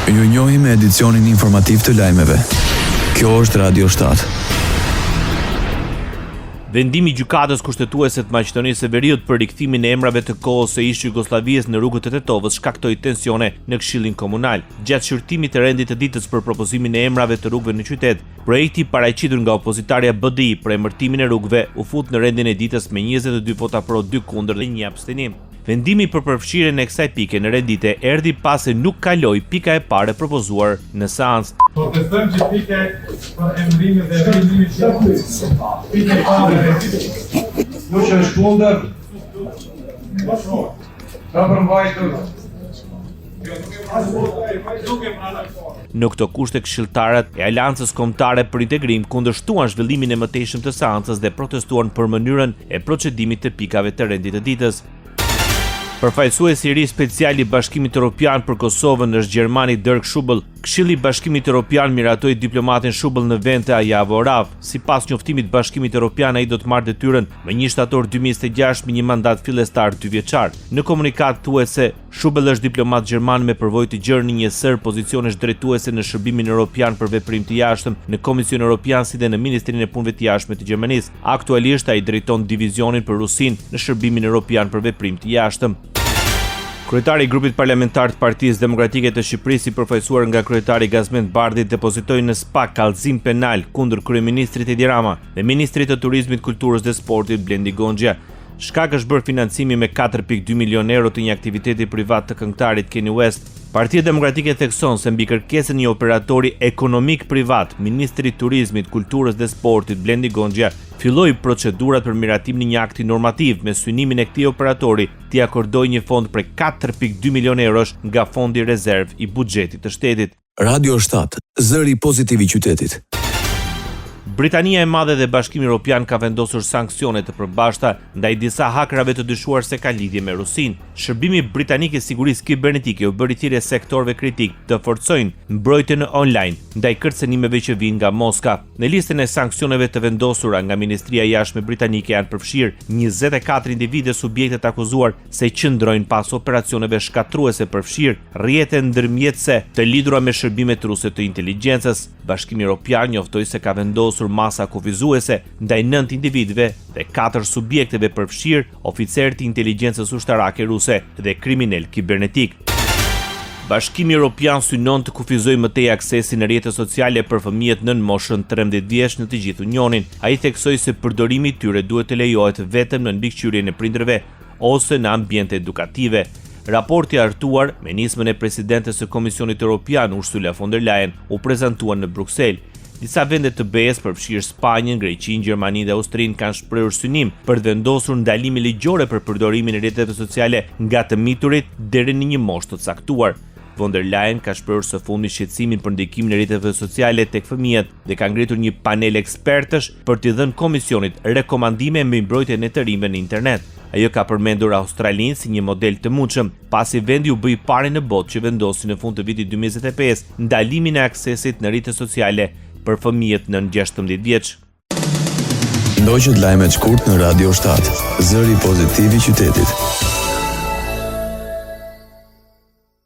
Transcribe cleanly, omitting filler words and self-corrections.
Ju njohim me edicionin informativ të lajmeve. Kjo është Radio 7. Vendimi i gjykatës kushtetuese të Maqedonisë së Veriut për rikthimin e emrave të kohës së ish Jugosllavisë në rrugët e Tetovës shkaktoi tensione në Këshillin Komunal. Gjatë shqyrtimit të rendit të ditës për propozimin e emrave të rrugëve në qytet, projekti paraqitur nga opozitarja BDI për emërtimin e rrugëve u fut në rendin e ditës me 22 vota pro, 2 kundër dhe 1 abstenim. Vendimi për përfshirjen e kësaj pike në rendite erdhi pasi nuk kaloi pika e parë propozuar në seancë. Protestojmë që pike për emërimin dhe vendimin pike e parë. Kush është kundër? Ka përmbajtur. Në këto kushte këshilltarët e Aleancës Kombëtare për Integrim kundërshtuan zhvillimin e mëtejshëm të seancës dhe protestuan për mënyrën e procedimit të pikave të rendit të ditës. Përfaqësuesi i ri special i Bashkimit Evropian për Kosovën është Gjermani Dirk Schubel. Këshilli i Bashkimit Evropian miratoi diplomatin Schubel në vend të Ajavo Rav. Sipas njoftimit të Bashkimit Evropian, ai do të marrë detyrën më 1 shtator 2026 me një mandat fillestar 2 vjeçar. Në komunikat thuhet se Schubel është diplomat gjerman me përvojë të gjerë në një sër pozicionesh drejtuese në Shërbimin Evropian për veprim të jashtëm në Komisionin Evropian si dhe në Ministrinë e Punëve të Jashtme të Gjermanisë. Aktualisht ai drejton divizionin për Rusinë në Shërbimin Evropian për veprim të jashtëm. Kryetari i grupit parlamentar të Partisë Demokratike të Shqipërisë, i përfaqësuar nga kryetari Gazmend Bardhi, depozitoi në SPAK kallëzim penal kundër kryeministrit Edi Rama dhe ministrit të Turizmit, Kulturës dhe Sportit Blendi Gonxha. Shkak është bërë financimi me 4.2 milion euro të një aktiviteti privat të këngëtarit Kanye West. Partia Demokratike thekson se mbi kërkesën e një operatori ekonomik privat, ministri i Turizmit, Kulturës dhe Sportit Blendi Gonxha filloi procedurat për miratim në një akti normativ me synimin e këtij operatori t'i akordojë një fond për 4.2 milion eurosh nga fondi rezerv i buxhetit të shtetit. Radio 7, zëri pozitiv i qytetit. Britania e Madhe dhe Bashkimi Evropian ka vendosur sanksione të përbashkëta ndaj disa hakerave të dyshuar se kanë lidhje me Rusinë. Shërbimi britanik i sigurisë kibernetike u bëri thirrje sektorëve kritik të forcojnë mbrojtjen online ndaj kërcënimeve që vijnë nga Moska. Në listën e sanksione të vendosura nga Ministria e Jashtme britanike janë përfshirë 24 individë subjekte të akuzuar se qëndrojnë pas operacioneve shkatruese, përfshirë rrjete ndërmjetëse të lidhura me shërbimet ruse të inteligjencës. Bashkimi Evropian njoftoi se ka vendosur masa kufizuese ndaj 9 individëve dhe 4 subjekteve, përfshirë oficerë të inteligjencës ushtarake ruse dhe kriminal kibernetik. Bashkimi Evropian synon të kufizojë më tej aksesin në rrjetet sociale për fëmijët nën moshën 13 vjeç në të gjithë Unionin. Ai theksoi se përdorimi i tyre duhet të lejohet vetëm në mbikëqyrjen e prindërve ose në ambiente edukative. Raporti hartuar me nismën e presidentes së Komisionit Evropian Ursula von der Leyen u prezantua në Bruksel. Disa vende të BE-s, përfshirë Spanjën, Greqinë, Gjermaninë dhe Austrinë, kanë shprehur synim për të vendosur ndalime ligjore për përdorimin e rrjeteve sociale nga të miturit deri në një moshë të caktuar. Von der Leyen ka shprehur së fundi shqetësimin për ndikimin e rrjeteve sociale tek fëmijët dhe ka ngritur një panel ekspertësh për t'i dhënë komisionit rekomandime me mbrojtjen e të rinjve në internet. Ajo ka përmendur Australinë si një model të mundshëm, pasi vendi u bë i pari në botë që vendosi në fund të vitit 2025 ndalimin e aksesit në rrjetet sociale për fëmijët nën 16 vjeç. Ndoqët lajmet shkurt në Radio 7, zëri pozitiv i qytetit.